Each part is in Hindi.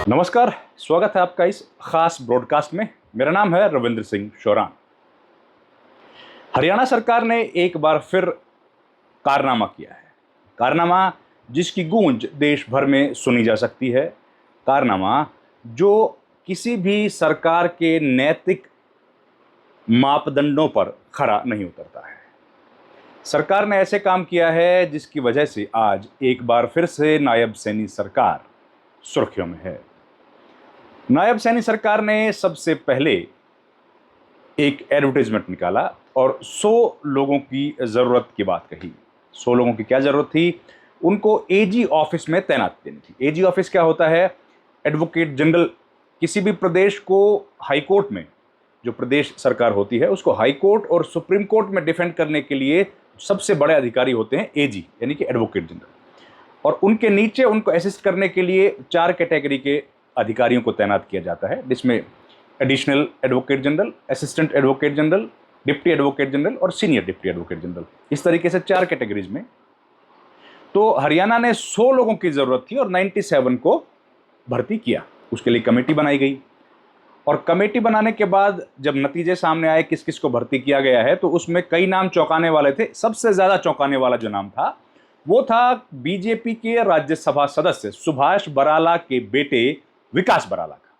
नमस्कार, स्वागत है आपका इस खास ब्रॉडकास्ट में। मेरा नाम है रविंद्र सिंह शोरान। हरियाणा सरकार ने एक बार फिर कारनामा किया है। कारनामा जिसकी गूंज देश भर में सुनी जा सकती है। कारनामा जो किसी भी सरकार के नैतिक मापदंडों पर खरा नहीं उतरता है। सरकार ने ऐसे काम किया है जिसकी वजह से आज एक बार फिर से नायब सैनी सरकार सुर्खियों में है। नायब सैनी सरकार ने सबसे पहले एक एडवर्टाइजमेंट निकाला और 100 लोगों की ज़रूरत की बात कही। 100 लोगों की क्या ज़रूरत थी? उनको एजी ऑफिस में तैनात देनी थी। एजी ऑफिस क्या होता है? Advocate general. किसी भी प्रदेश को हाई कोर्ट में, जो प्रदेश सरकार होती है उसको हाई कोर्ट और सुप्रीम कोर्ट में डिफेंड करने के लिए सबसे बड़े अधिकारी होते हैं एजी, यानी कि एडवोकेट जनरल। और उनके नीचे उनको असिस्ट करने के लिए 4 कैटेगरी के अधिकारियों को तैनात किया जाता है, जिसमें additional advocate general, assistant advocate general, deputy advocate general और सीनियर डिप्टी एडवोकेट जनरल। इस तरीके से 4 कैटेगरीज में। तो हरियाणा ने 100 लोगों की जरूरत थी और 97 को भर्ती किया। उसके लिए कमेटी बनाई गई और कमेटी बनाने के बाद जब नतीजे सामने आए किस किस को भर्ती किया गया है, तो उसमें कई नाम चौंकाने वाले थे। सबसे ज्यादा चौंकाने वाला जो नाम था वो था बीजेपी के राज्यसभा सदस्य सुभाष बराला के बेटे विकास बराला का।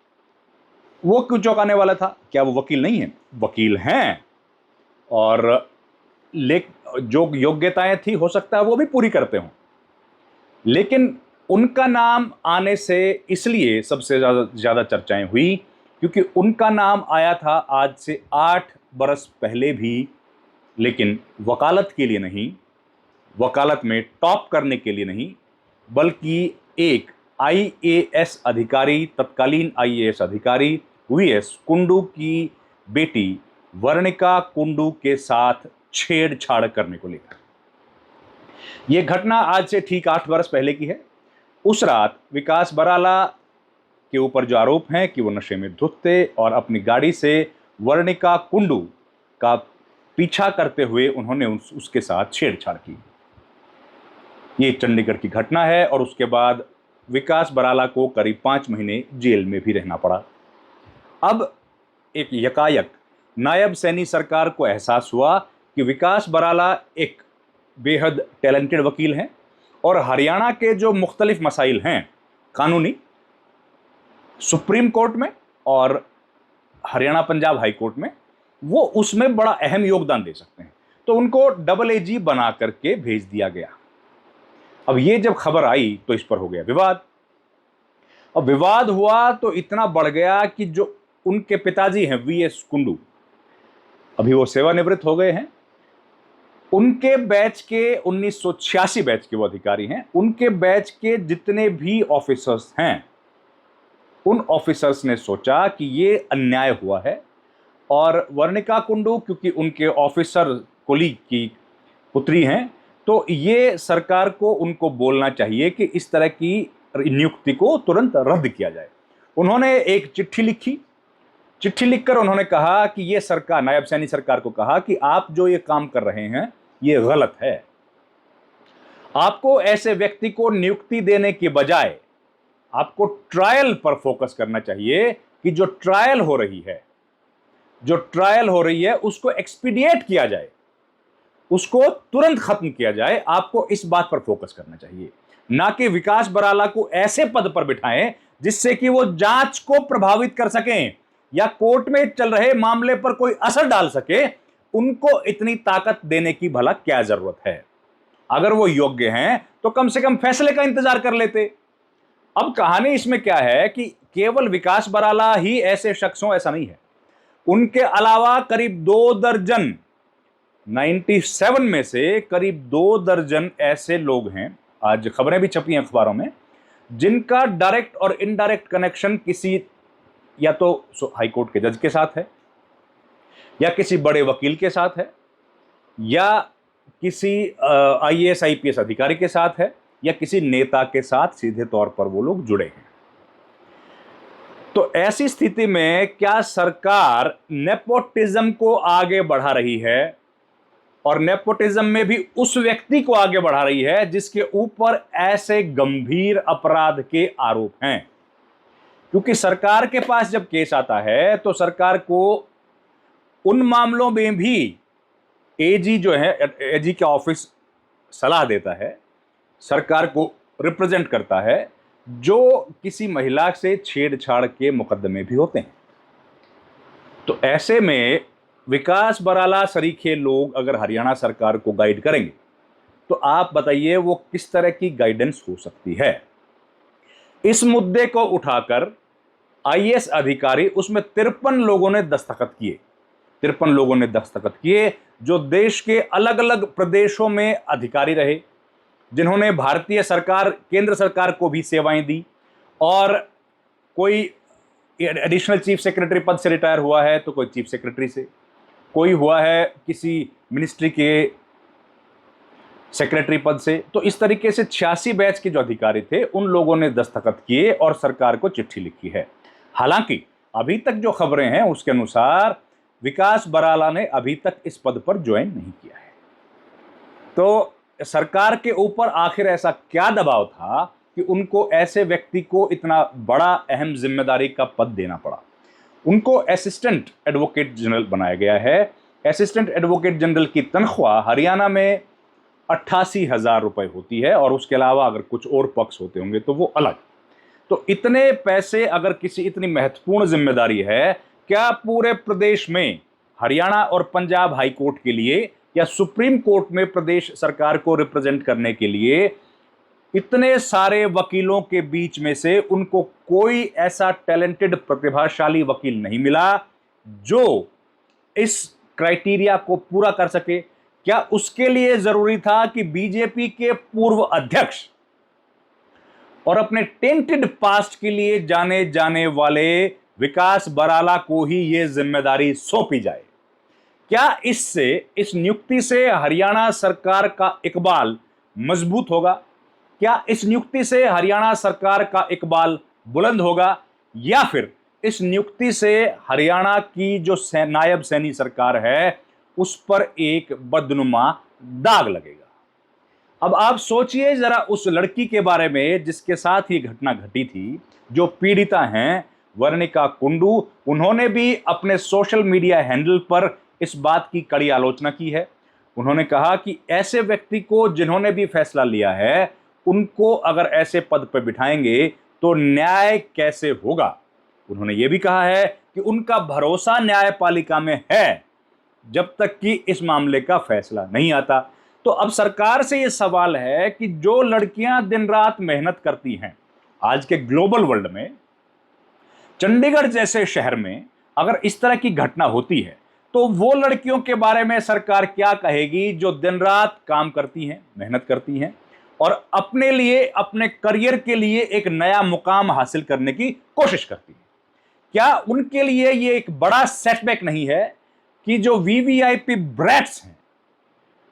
वो क्यों चौंकाने वाला था? क्या वो वकील नहीं है? वकील हैं, और जो योग्यताएं थी हो सकता है वो भी पूरी करते हों, लेकिन उनका नाम आने से इसलिए सबसे ज्यादा चर्चाएं हुई क्योंकि उनका नाम आया था आज से 8 बरस पहले भी, लेकिन वकालत के लिए नहीं, वकालत में टॉप करने के लिए नहीं, बल्कि एक आईएएस अधिकारी, तत्कालीन आईएएस अधिकारी वीएस कुंडू की बेटी वर्णिका कुंडू के साथ छेड़छाड़ करने को लेकर। यह घटना आज से ठीक 8 वर्ष पहले की है। उस रात विकास बराला के ऊपर जो आरोप हैं कि वो नशे में धुत थे और अपनी गाड़ी से वर्णिका कुंडू का पीछा करते हुए उन्होंने उसके साथ छेड़छाड़ की। ये चंडीगढ़ की घटना है और उसके बाद विकास बराला को करीब 5 महीने जेल में भी रहना पड़ा। अब एक यकायक नायब सैनी सरकार को एहसास हुआ कि विकास बराला एक बेहद टैलेंटेड वकील हैं और हरियाणा के जो मुख्तलिफ मसाइल हैं कानूनी, सुप्रीम कोर्ट में और हरियाणा पंजाब हाई कोर्ट में, वो उसमें बड़ा अहम योगदान दे सकते हैं। तो उनको डबल एजी बना करके भेज दिया गया। अब ये जब खबर आई तो इस पर हो गया विवाद। अब विवाद हुआ तो इतना बढ़ गया कि जो उनके पिताजी हैं वीएस कुंडू, अभी वो सेवानिवृत्त हो गए हैं, उनके बैच के 1986 बैच के वो अधिकारी हैं, उनके बैच के जितने भी ऑफिसर्स हैं उन ऑफिसर्स ने सोचा कि ये अन्याय हुआ है और वर्णिका कुंडू क्योंकि उनके ऑफिसर कोलीग की पुत्री हैं, तो ये सरकार को उनको बोलना चाहिए कि इस तरह की नियुक्ति को तुरंत रद्द किया जाए। उन्होंने एक चिट्ठी लिखी। चिट्ठी लिखकर उन्होंने कहा कि ये सरकार, नायब सैनी सरकार को कहा कि आप जो ये काम कर रहे हैं ये गलत है। आपको ऐसे व्यक्ति को नियुक्ति देने के बजाय आपको ट्रायल पर फोकस करना चाहिए कि जो ट्रायल हो रही है उसको एक्सपीडिएट किया जाए, उसको तुरंत खत्म किया जाए। आपको इस बात पर फोकस करना चाहिए, ना कि विकास बराला को ऐसे पद पर बिठाएं जिससे कि वो जांच को प्रभावित कर सकें या कोर्ट में चल रहे मामले पर कोई असर डाल सके। उनको इतनी ताकत देने की भला क्या जरूरत है? अगर वो योग्य हैं तो कम से कम फैसले का इंतजार कर लेते। अब कहानी इसमें क्या है कि केवल विकास बराला ही ऐसे शख्स हों ऐसा नहीं है। उनके अलावा करीब 2 दर्जन, 97 में से करीब 2 दर्जन ऐसे लोग हैं, आज खबरें भी छपी हैं अखबारों में, जिनका डायरेक्ट और इनडायरेक्ट कनेक्शन किसी या तो हाई कोर्ट के जज के साथ है, या किसी बड़े वकील के साथ है, या किसी आईएएस आईपीएस अधिकारी के साथ है, या किसी नेता के साथ सीधे तौर पर वो लोग जुड़े हैं। तो ऐसी स्थिति में क्या सरकार नेपोटिज्म को आगे बढ़ा रही है, और नेपोटिज्म में भी उस व्यक्ति को आगे बढ़ा रही है जिसके ऊपर ऐसे गंभीर अपराध के आरोप हैं? क्योंकि सरकार के पास जब केस आता है तो सरकार को उन मामलों में भी एजी जो है, एजी का ऑफिस सलाह देता है, सरकार को रिप्रेजेंट करता है, जो किसी महिला से छेड़छाड़ के मुकदमे भी होते हैं। तो ऐसे में विकास बराला सरीखे लोग अगर हरियाणा सरकार को गाइड करेंगे तो आप बताइए वो किस तरह की गाइडेंस हो सकती है। इस मुद्दे को उठाकर आईएएस अधिकारी, उसमें 53 लोगों ने दस्तखत किए, 53 लोगों ने दस्तखत किए जो देश के अलग अलग प्रदेशों में अधिकारी रहे, जिन्होंने भारतीय सरकार, केंद्र सरकार को भी सेवाएं दी, और कोई एडिशनल चीफ सेक्रेटरी पद से रिटायर हुआ है तो कोई चीफ सेक्रेटरी से, कोई हुआ है किसी मिनिस्ट्री के सेक्रेटरी पद से। तो इस तरीके से 86 बैच के जो अधिकारी थे उन लोगों ने दस्तखत किए और सरकार को चिट्ठी लिखी है। हालांकि अभी तक जो खबरें हैं उसके अनुसार विकास बराला ने अभी तक इस पद पर ज्वाइन नहीं किया है। तो सरकार के ऊपर आखिर ऐसा क्या दबाव था कि उनको ऐसे व्यक्ति को इतना बड़ा अहम जिम्मेदारी का पद देना पड़ा। उनको असिस्टेंट एडवोकेट जनरल बनाया गया है। असिस्टेंट एडवोकेट जनरल की तनख्वाह हरियाणा में 88,000 रुपए होती है, और उसके अलावा अगर कुछ और पक्ष होते होंगे तो वो अलग। तो इतने पैसे अगर किसी इतनी महत्वपूर्ण जिम्मेदारी है, क्या पूरे प्रदेश में हरियाणा और पंजाब हाई कोर्ट के लिए या सुप्रीम कोर्ट में प्रदेश सरकार को रिप्रेजेंट करने के लिए इतने सारे वकीलों के बीच में से उनको कोई ऐसा टैलेंटेड प्रतिभाशाली वकील नहीं मिला जो इस क्राइटेरिया को पूरा कर सके? क्या उसके लिए जरूरी था कि बीजेपी के पूर्व अध्यक्ष और अपने टेंटेड पास्ट के लिए जाने जाने वाले विकास बराला को ही यह जिम्मेदारी सौंपी जाए? क्या इससे, इस नियुक्ति से हरियाणा सरकार का इकबाल मजबूत होगा? क्या इस नियुक्ति से हरियाणा सरकार का इकबाल बुलंद होगा, या फिर इस नियुक्ति से हरियाणा की जो नायब सैनी सरकार है उस पर एक बदनुमा दाग लगेगा? अब आप सोचिए जरा उस लड़की के बारे में जिसके साथ ये घटना घटी थी, जो पीड़िता हैं वर्णिका कुंडू। उन्होंने भी अपने सोशल मीडिया हैंडल पर इस बात की कड़ी आलोचना की है। उन्होंने कहा कि ऐसे व्यक्ति को जिन्होंने भी फैसला लिया है उनको अगर ऐसे पद पर बिठाएंगे तो न्याय कैसे होगा। उन्होंने ये भी कहा है कि उनका भरोसा न्यायपालिका में है जब तक कि इस मामले का फैसला नहीं आता। तो अब सरकार से यह सवाल है कि जो लड़कियां दिन रात मेहनत करती हैं आज के ग्लोबल वर्ल्ड में, चंडीगढ़ जैसे शहर में अगर इस तरह की घटना होती है तो वो लड़कियों के बारे में सरकार क्या कहेगी जो दिन रात काम करती हैं, मेहनत करती हैं और अपने लिए, अपने करियर के लिए एक नया मुकाम हासिल करने की कोशिश करती हैं? क्या उनके लिए ये एक बड़ा सेटबैक नहीं है कि जो वीवीआईपी ब्रैट्स हैं,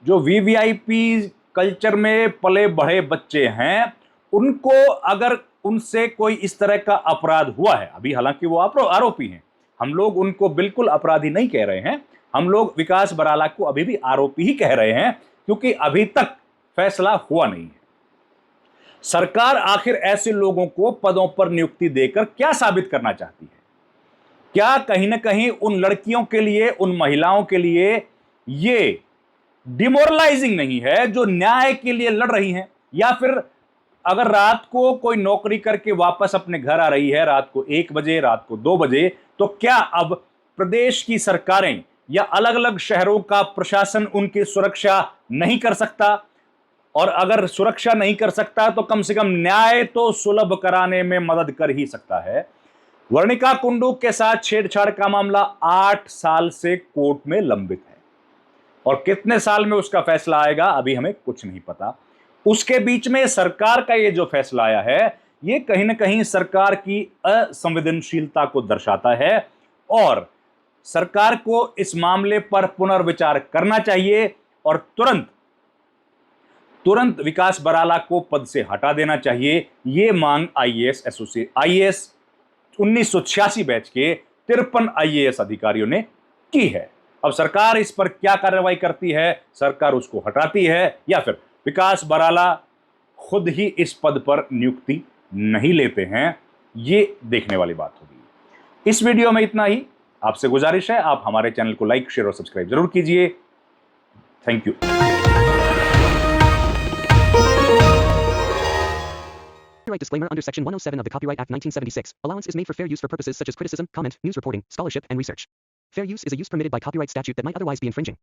जो वीवीआईपी कल्चर में पले बढ़े बच्चे हैं, उनको अगर उनसे कोई इस तरह का अपराध हुआ है, अभी हालांकि वो आरोपी हैं, हम लोग उनको बिल्कुल अपराधी नहीं कह रहे हैं, हम लोग विकास बराला को अभी भी आरोपी ही कह रहे हैं क्योंकि अभी तक फैसला हुआ नहीं है। सरकार आखिर ऐसे लोगों को पदों पर नियुक्ति देकर क्या साबित करना चाहती है? क्या कहीं ना कहीं उन लड़कियों के लिए, उन महिलाओं के लिए ये डिमोरलाइजिंग नहीं है जो न्याय के लिए लड़ रही हैं? या फिर अगर रात को कोई नौकरी करके वापस अपने घर आ रही है, रात को 1 बजे, रात को 2 बजे, तो क्या अब प्रदेश की सरकारें या अलग अलग शहरों का प्रशासन उनकी सुरक्षा नहीं कर सकता? और अगर सुरक्षा नहीं कर सकता तो कम से कम न्याय तो सुलभ कराने में मदद कर ही सकता है। वर्णिका कुंडू के साथ छेड़छाड़ का मामला 8 साल से कोर्ट में लंबित है और कितने साल में उसका फैसला आएगा अभी हमें कुछ नहीं पता। उसके बीच में सरकार का ये जो फैसला आया है ये कहीं ना कहीं सरकार की असंवेदनशीलता को दर्शाता है और सरकार को इस मामले पर पुनर्विचार करना चाहिए और तुरंत विकास बराला को पद से हटा देना चाहिए। ये मांग आईएएस 1986 बैच के 53 आईएएस अधिकारियों ने की है। अब सरकार इस पर क्या कार्रवाई करती है? सरकार उसको हटाती है या फिर विकास बराला खुद ही इस पद पर नियुक्ति नहीं लेते हैं? ये देखने वाली बात होगी। इस वीडियो में इतना ही। आपसे गुजारिश है आप हमारे चैनल को लाइक, शेयर और सब्सक्राइब जरूर कीजिए। Thank you. Copyright disclaimer under Section 107 of the Copyright Act 1976. Allowance is made for fair use for purposes such as criticism, comment, news reporting, scholarship, and research. Fair use is a use permitted by copyright statute that might otherwise be infringing.